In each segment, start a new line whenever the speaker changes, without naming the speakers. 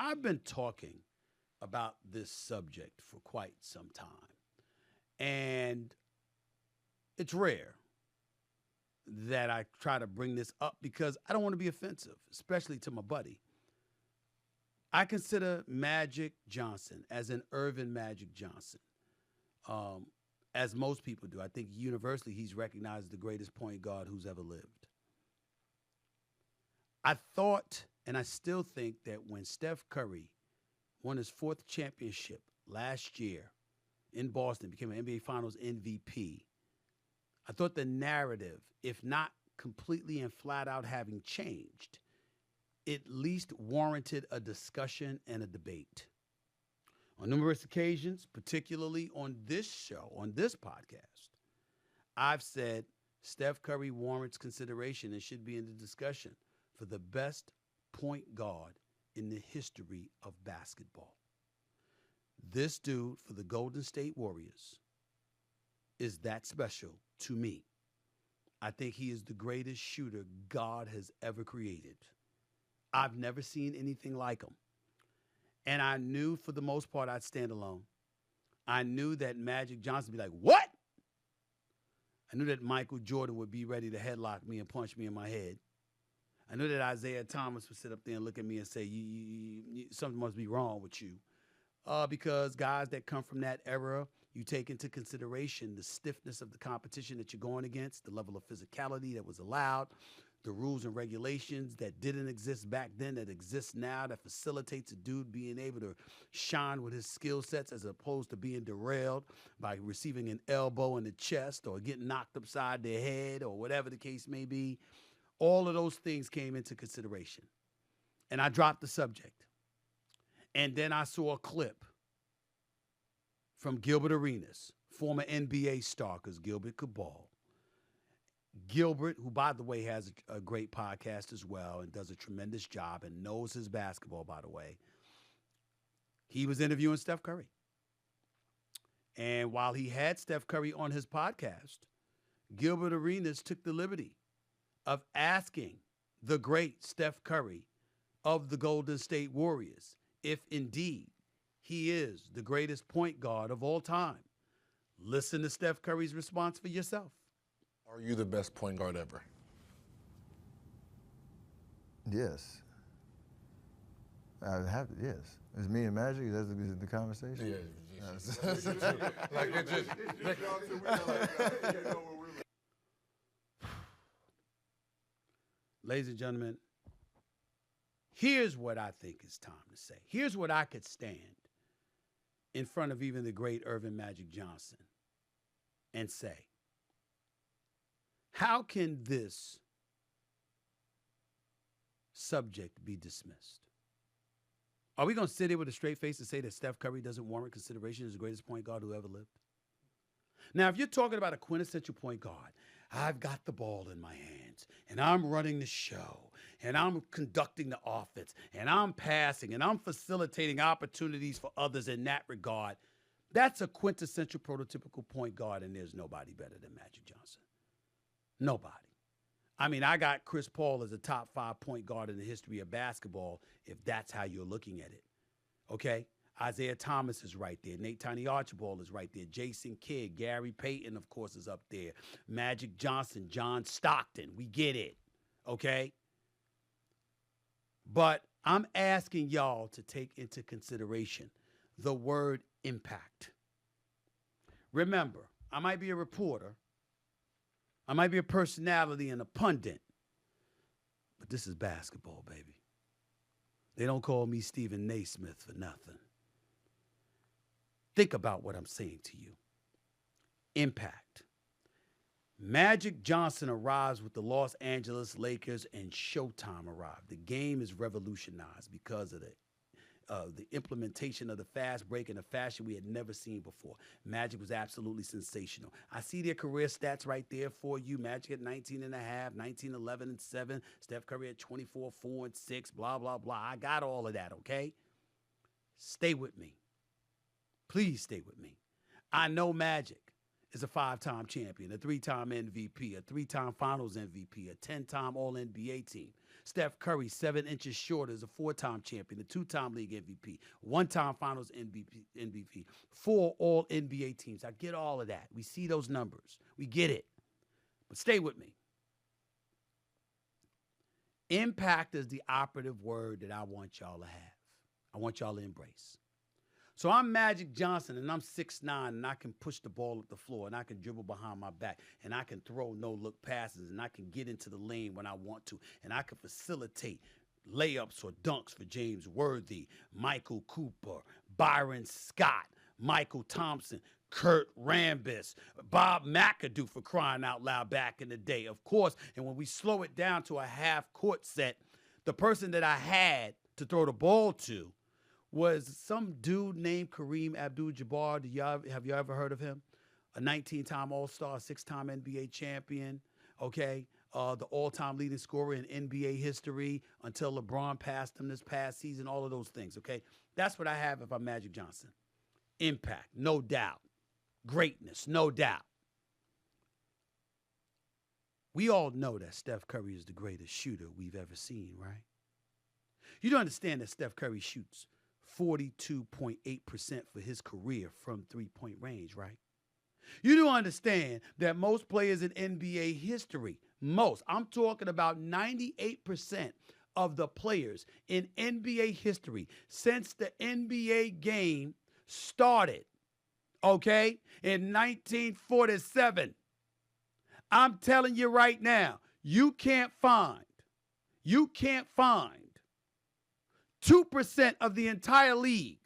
I've been talking about this subject for quite some time. And it's rare that I try to bring this up because I don't want to be offensive, especially to my buddy. I consider Magic Johnson as an Irvin Magic Johnson, as most people do. I think universally he's recognized as the greatest point guard who's ever lived. I thought, and I still think, that when Steph Curry won his fourth championship last year in Boston, became an NBA Finals MVP, I thought the narrative, if not completely and flat out having changed, at least warranted a discussion and a debate. On numerous occasions, particularly on this show, on this podcast, I've said Steph Curry warrants consideration and should be in the discussion for the best point guard in the history of basketball. This dude for the Golden State Warriors is that special to me. I think he is the greatest shooter God has ever created. I've never seen anything like him. And I knew for the most part I'd stand alone. I knew that Magic Johnson would be like, what? I knew that Michael Jordan would be ready to headlock me and punch me in my head. I knew that Isaiah Thomas would sit up there and look at me and say, something must be wrong with you. Because guys that come from that era, you take into consideration the stiffness of the competition that you're going against, the level of physicality that was allowed, the rules and regulations that didn't exist back then that exist now, that facilitates a dude being able to shine with his skill sets as opposed to being derailed by receiving an elbow in the chest or getting knocked upside the head or whatever the case may be. All of those things came into consideration. And I dropped the subject. And then I saw a clip from Gilbert Arenas, former NBA star, because Gilbert could ball. Gilbert, who, by the way, has a great podcast as well and does a tremendous job and knows his basketball, by the way, he was interviewing Steph Curry. And while he had Steph Curry on his podcast, Gilbert Arenas took the liberty of asking the great Steph Curry of the Golden State Warriors if indeed he is the greatest point guard of all time. Listen to Steph Curry's response for yourself.
Are you the best point guard ever?
Yes. Yes. It's me and Magic? Is that the conversation?
Yeah. Like it just.
Ladies and gentlemen, here's what I think is time to say. Here's what I could stand in front of even the great Irvin Magic Johnson and say. How can this subject be dismissed? Are we going to sit here with a straight face and say that Steph Curry doesn't warrant consideration as the greatest point guard who ever lived? Now, if you're talking about a quintessential point guard, I've got the ball in my hands, and I'm running the show, and I'm conducting the offense, and I'm passing, and I'm facilitating opportunities for others in that regard, that's a quintessential prototypical point guard, and there's nobody better than Magic Johnson. Nobody. I mean, I got Chris Paul as a top 5 point guard in the history of basketball, if that's how you're looking at it. Okay? Isaiah Thomas is right there. Nate Tiny Archibald is right there. Jason Kidd, Gary Payton, of course, is up there. Magic Johnson, John Stockton. We get it. Okay? But I'm asking y'all to take into consideration the word impact. Remember, I might be a reporter. I might be a personality and a pundit, but this is basketball, baby. They don't call me Stephen Naismith for nothing. Think about what I'm saying to you. Impact. Magic Johnson arrives with the Los Angeles Lakers and Showtime arrived. The game is revolutionized because of the implementation of the fast break in a fashion we had never seen before. Magic was absolutely sensational. I see their career stats right there for you. Magic at 19.5, 19, 11, and 7. Steph Curry at 24, 4, and 6, blah, blah, blah. I got all of that, okay? Stay with me. Please stay with me. I know Magic is a 5-time champion, a 3-time MVP, a 3-time Finals MVP, a 10-time All-NBA team. Steph Curry, 7 inches shorter, is a 4-time champion, a 2-time league MVP, 1-time finals MVP, 4 all NBA teams. I get all of that. We see those numbers. We get it. But stay with me. Impact is the operative word that I want y'all to have. I want y'all to embrace. So I'm Magic Johnson, and I'm 6'9", and I can push the ball up the floor, and I can dribble behind my back, and I can throw no-look passes, and I can get into the lane when I want to, and I can facilitate layups or dunks for James Worthy, Michael Cooper, Byron Scott, Michael Thompson, Kurt Rambis, Bob McAdoo, for crying out loud, back in the day, of course. And when we slow it down to a half-court set, the person that I had to throw the ball to was some dude named Kareem Abdul-Jabbar. Have you ever heard of him? A 19-time All-Star, 6-time NBA champion, okay? The all-time leading scorer in NBA history until LeBron passed him this past season, all of those things, okay? That's what I have if I'm Magic Johnson. Impact, no doubt. Greatness, no doubt. We all know that Steph Curry is the greatest shooter we've ever seen, right? You don't understand that Steph Curry shoots 42.8% for his career from three-point range, right? You do understand that most players in NBA history, I'm talking about 98% of the players in NBA history since the NBA game started, okay, in 1947. I'm telling you right now, you can't find 2% of the entire league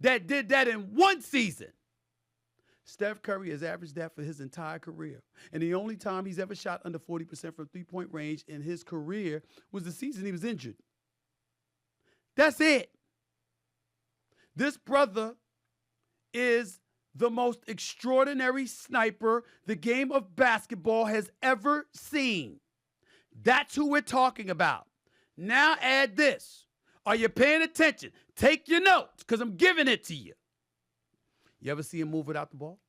that did that in one season. Steph Curry has averaged that for his entire career. And the only time he's ever shot under 40% from three-point range in his career was the season he was injured. That's it. This brother is the most extraordinary sniper the game of basketball has ever seen. That's who we're talking about. Now add this. Are you paying attention? Take your notes, because I'm giving it to you. You ever see him move without the ball?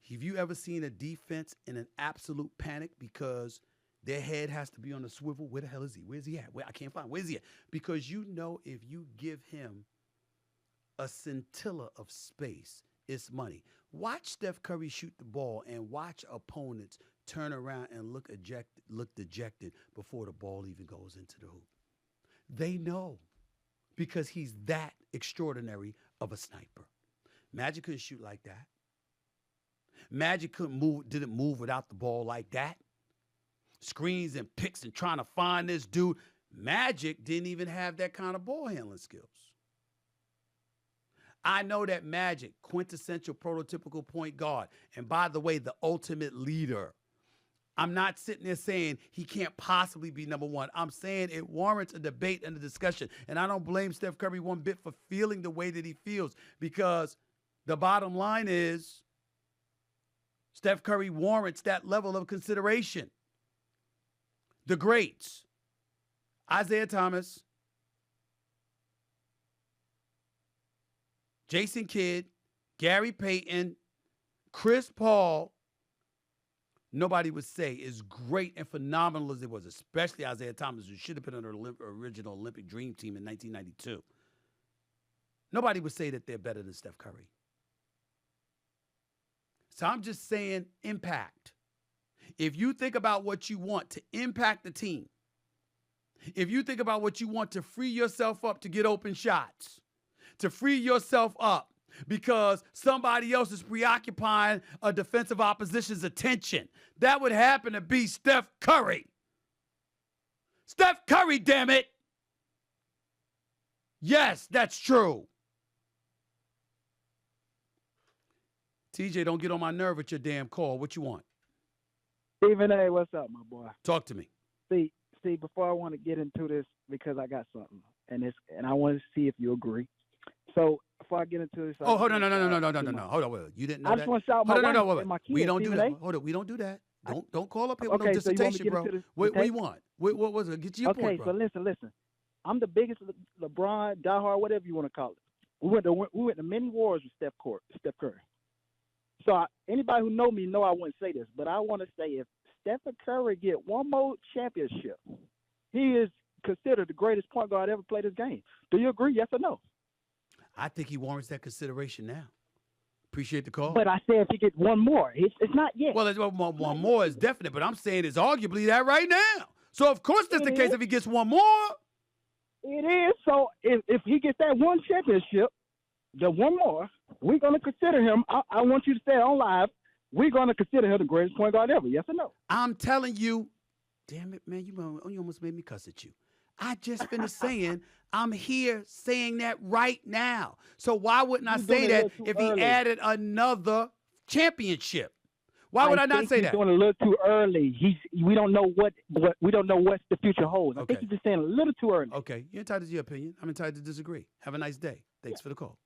Have you ever seen a defense in an absolute panic because their head has to be on a swivel? Where the hell is he? Where's he at? I can't find him. Where's he at? Because you know if you give him a scintilla of space, it's money. Watch Steph Curry shoot the ball and watch opponents turn around and look dejected before the ball even goes into the hoop. They know because he's that extraordinary of a sniper. Magic couldn't shoot like that. Magic didn't move without the ball like that. Screens and picks and trying to find this dude. Magic didn't even have that kind of ball handling skills. I know that Magic, quintessential prototypical point guard, and by the way, the ultimate leader. I'm not sitting there saying he can't possibly be number one. I'm saying it warrants a debate and a discussion. And I don't blame Steph Curry one bit for feeling the way that he feels, because the bottom line is Steph Curry warrants that level of consideration. The greats, Isaiah Thomas, Jason Kidd, Gary Payton, Chris Paul, nobody would say as great and phenomenal as it was, especially Isaiah Thomas, who should have been on the original Olympic Dream Team in 1992. Nobody would say that they're better than Steph Curry. So I'm just saying impact. If you think about what you want to impact the team, if you think about what you want to free yourself up to get open shots, to free yourself up because somebody else is preoccupying a defensive opposition's attention, that would happen to be Steph Curry. Steph Curry, damn it. Yes, that's true. TJ, don't get on my nerve with your damn call. What you want?
Stephen A., what's up, my boy?
Talk to me.
See, before I want to get into this, because I got something, and I want to see if you agree. So before I get into this,
hold on, no. Hold on, wait. You didn't know that?
I just want to shout my wife and my kids.
We don't do that.
A?
Hold on, we don't do that. Don't call up here with
okay,
no dissertation,
so
bro. What do you want? What was it? Get to your point, bro.
Okay, so listen. I'm the biggest LeBron diehard, whatever you want to call it. We went to many wars with Steph Curry. So anybody who know me know I wouldn't say this, but I want to say if Stephen Curry get one more championship, he is considered the greatest point guard ever played this game. Do you agree? Yes or no?
I think he warrants that consideration now. Appreciate the call.
But I said if he gets one more, it's not yet.
Well, one more is definite, but I'm saying it's arguably that right now. So, of course, that's the case if he gets one more.
It is. So if he gets that one championship, the one more, we're going to consider him. I want you to say it on live. We're going to consider him the greatest point guard ever. Yes or no?
I'm telling you, damn it, man, you almost made me cuss at you. I just finished saying I'm here saying that right now. So why wouldn't I say that if he added another championship? Why would I not say that?
He's doing a little too early. We don't know what the future holds. I think he's just saying a little too early.
Okay, you're entitled to your opinion. I'm entitled to disagree. Have a nice day. Thanks for the call.